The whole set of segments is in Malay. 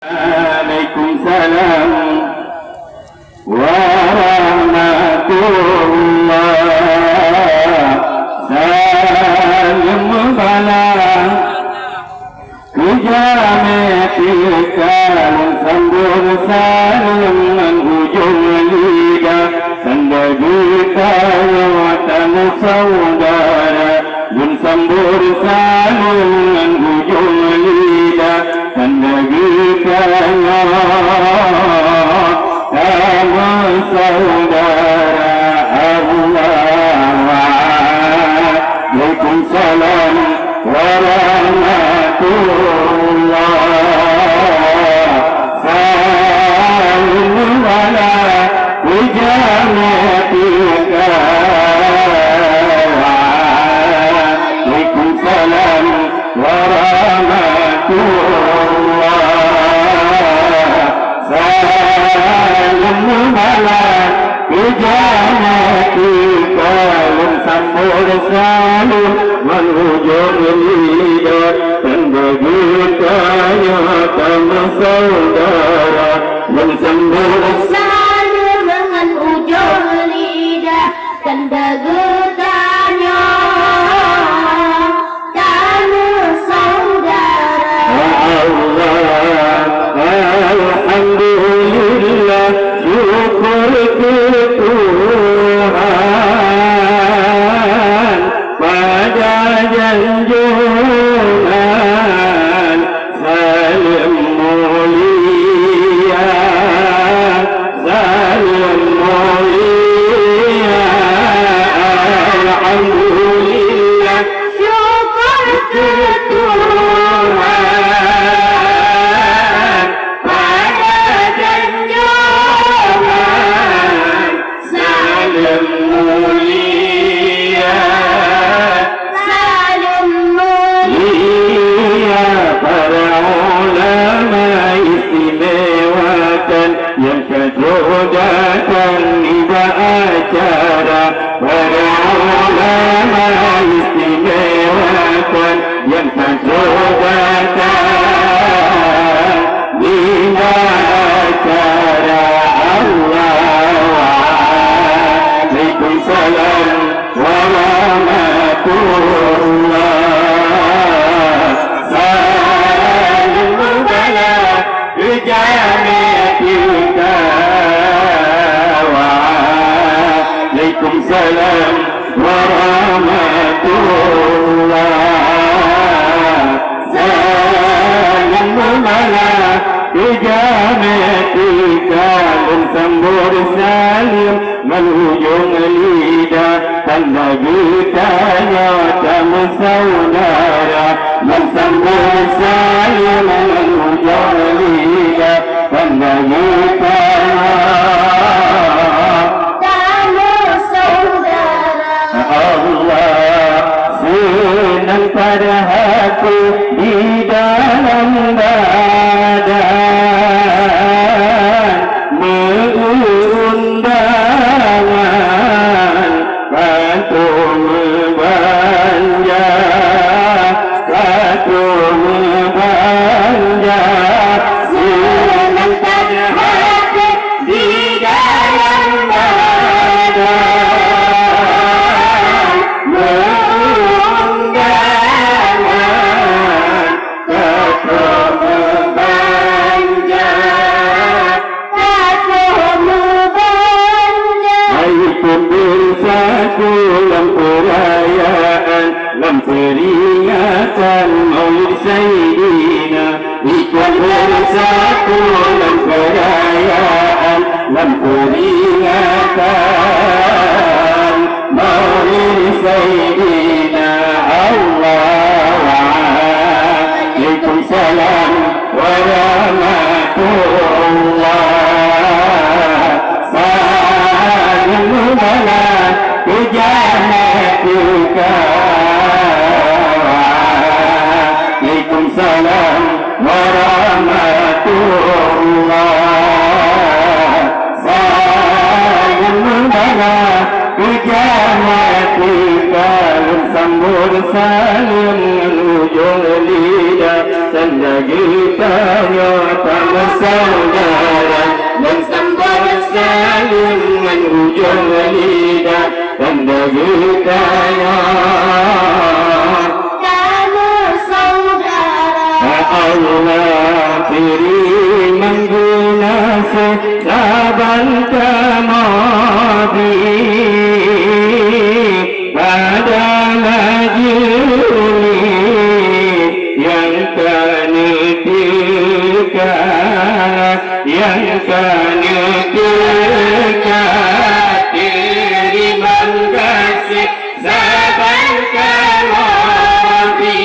Waalaikumsalam warahmatullah. Salam bala kujametikan sambur salam ujung lidah tanda kita watan saudara bun sambur salam ujung lidah tanda kita sama saudara. Waalaikumsalam warahmatullah. Salam ala wijamatika. Waalaikumsalam warahmatullah. Salam ala wijamatika. Sambur salam menghujung lidah tanda kita sama saudara. Sambur salam menghujung lidah tanda getahnya sama saudara. Allah alhamdulillah syukur ke Tuhan pada junjungan salam mulia, salam mulia. Alhamdulillah Syukur ke Tuhan pada junjungan salam mulia, salam mulia. Para ulama istimewakan yang kejodohan iba acara. Para ulama istimewakan yang kejodohan iba acara. Waalaikumsalam warahmatullah. Salam bala wijamatika. Waalaikumsalam warahmatullah. Salam bala wijamatika. Sambur salim menghujung lidah tanda kita sama saudara. Sambur salim menghujung lidah tanda kita sama saudara. Allah senang pada hati di dalam badan undangan katum banja, katum banja. Senang pada hati di dalam badan undangan katum banja. Pemirsaku lampu rayaan, lampu peringatan Maulid Sayyidina. Ikut pemirsaku lampu rayaan, lampu peringatan Maulid Sayyidina. Waalaikumsalam warahmatullah. Bala kujamatika. Waalaikumsalam warahmatullah. Salam bala kujamatika. Sambur salim ujung lidah tanda kita sama saudara dan sambal saling dengan ujung lidah tanda kita kamu saudara. Allah beri menggunasa saban kemadi pada majlis yang ketika diri mengkasih saban kemadi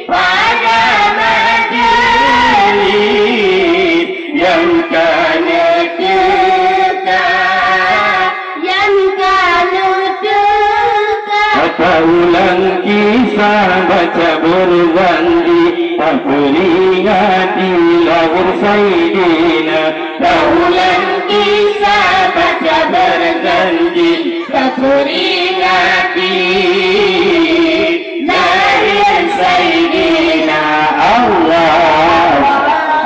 pada majlis yang Baca ulang kisah, baca berzandi, tak peringati lahir Sayyidina. Ulang kisah, baca berzandi, tak peringati lahir Sayyidina.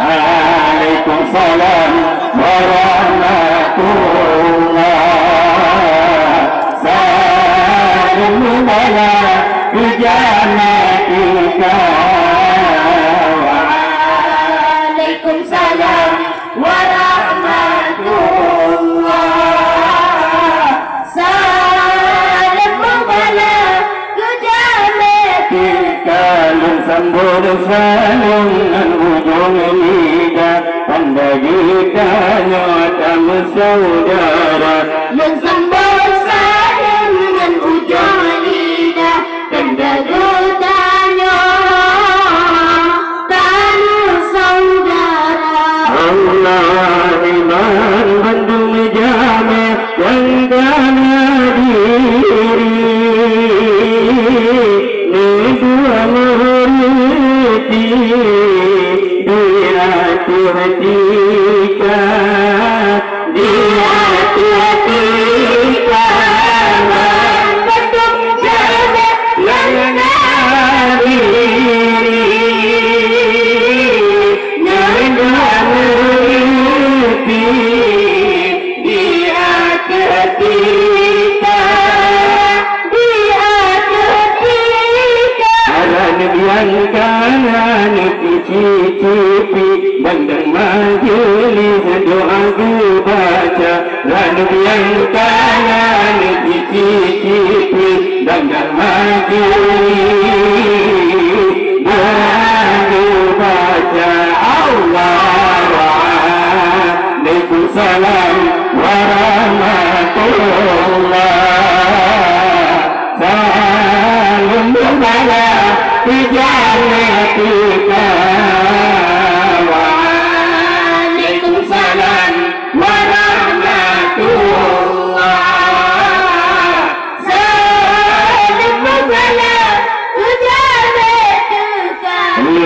Waalaikumsalam warahmatullah. Salamullah bijanatika. Waalaikumsalam warahmatullah. Salamullah bijanatika. Sambut salam dengan ujung lidah, tanda kita nyata saudara. Sambut salam dengan ujung lidah, tanda kita nyata saudara. Allah iman bandung jame yang gana diri ni dua murid hatiika bandung jame yang gana diri ni dua murid yang kanan cicipi bandang majelis doa ku baca. Lalu yang kanan cicipi bandang majelis doa ku baca. Waalaikumsalam warahmatullah. Salamullah bijanatika. Waalaikumsalam warahmatullah. Salamullah bijanatika.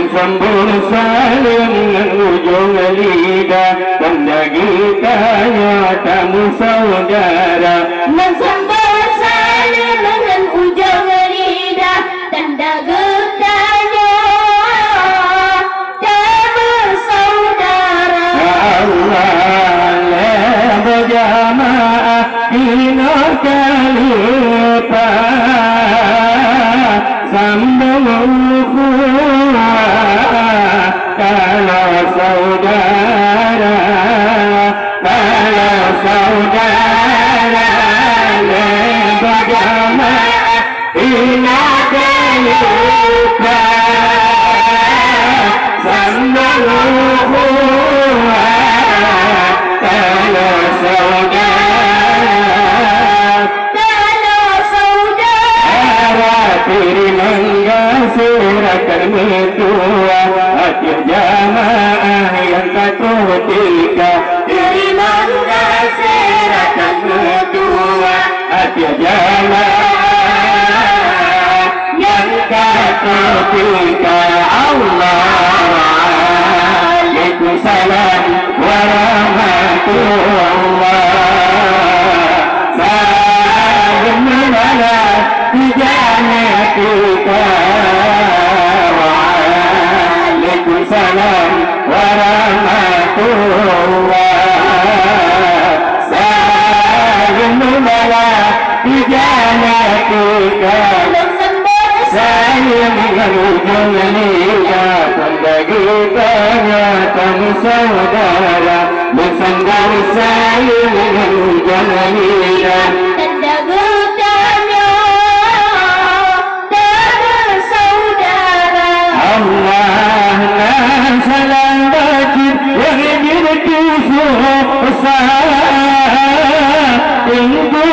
Sambung salam dengan ujung lidah, tanda kita nyatamu saudara. Sambung salam dengan ujung lidah, tanda getahnya kamu saudara. Allah berjamaah kina kalipat sambung ukhuwah kalau saudara berjamaah kina kalipat sambung ukhuwah kalau saudara diri menggasirakan mentua hati jamaah yang katutilka. Diri menggasirakan mentua hati jamaah yang katutilka. Waalaikumsalam warahmatullah. Salamullah bijanatika. saya dengan ujung lidah tanda getahnya kamu saudara bersandar saya dengan ujung lidah tanda getahnya tanda saudara Allah na salam bacit yang dirkisuh besar tunggu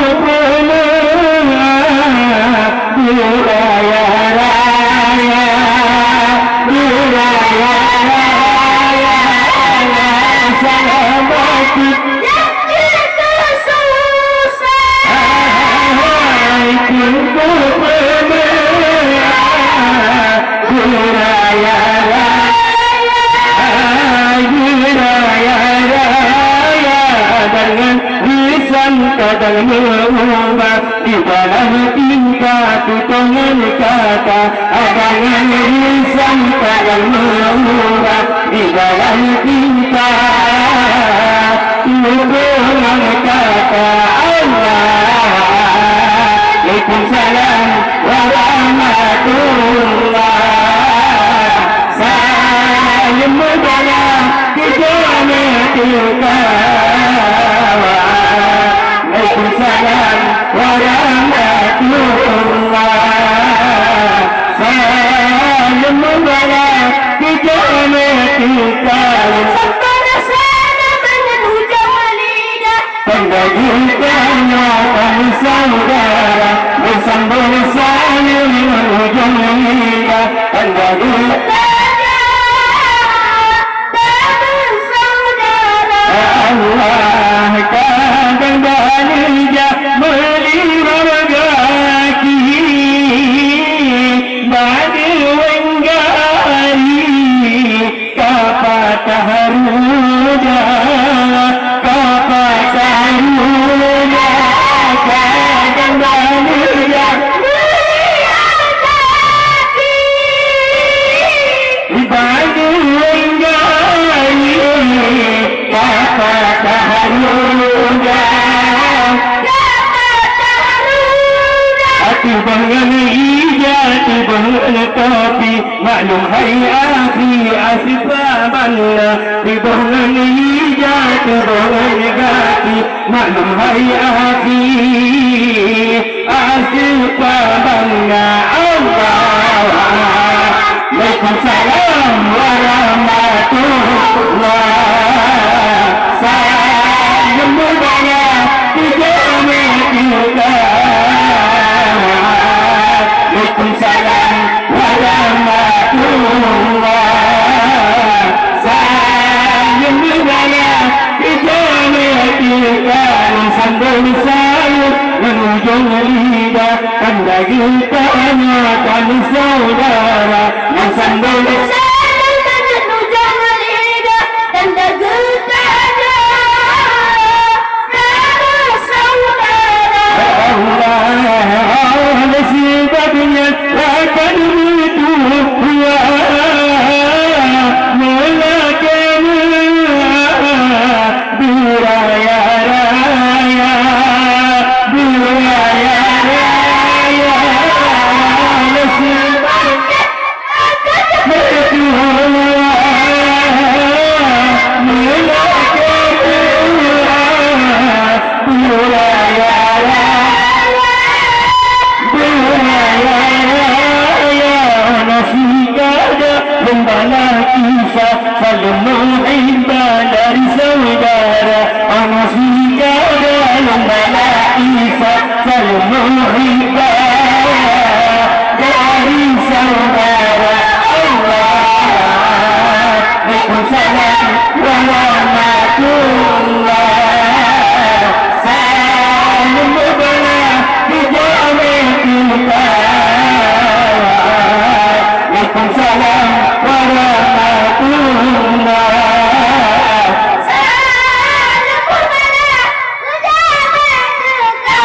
kadang mengubah di dalam tingkah tutungan kata dengan lisan kadang mengubah di dalam tingkah tutungan kata Waalaikumsalam warahmatullah saya mudahnya kejadian kita Waalaikumsalam warahmatullah salam membawa kejadian kita Sempurna sana dengan hujung lidah tanda getahnya kamu saudara bersambung saling dengan ujung lidah tanda getahnya tanda saudara Allah kadang banija melirah kaki badi wenggari kapata haruja kadang banija melirah kaki badi wenggari kapata haruja hati bangun hijau hati bangun kopi maklum hai akhi asbabanna hati bangun hijau hati bangun kopi maklum hai akhi asbabanna Waalaikumsalam warahmatullah salam budaya kejadian kita Waalaikumsalam warahmatullah salam budaya kejadian kita sambung sayur menujung lidah tanda getahnya kami saudara sambung salam dengan hujung lidah tanda getahnya tanda saudara Allah sebabnya akan itu melakukan biraya-raya sebabnya akan itu Membala kisah saling menghibah dari saudara Anasika dalam bala kisah saling menghibah dari saudara Waalaikumsalam warahmatullah salam membala kejadian kita Waalaikumsalam warahmatullah salam membala kejadian kita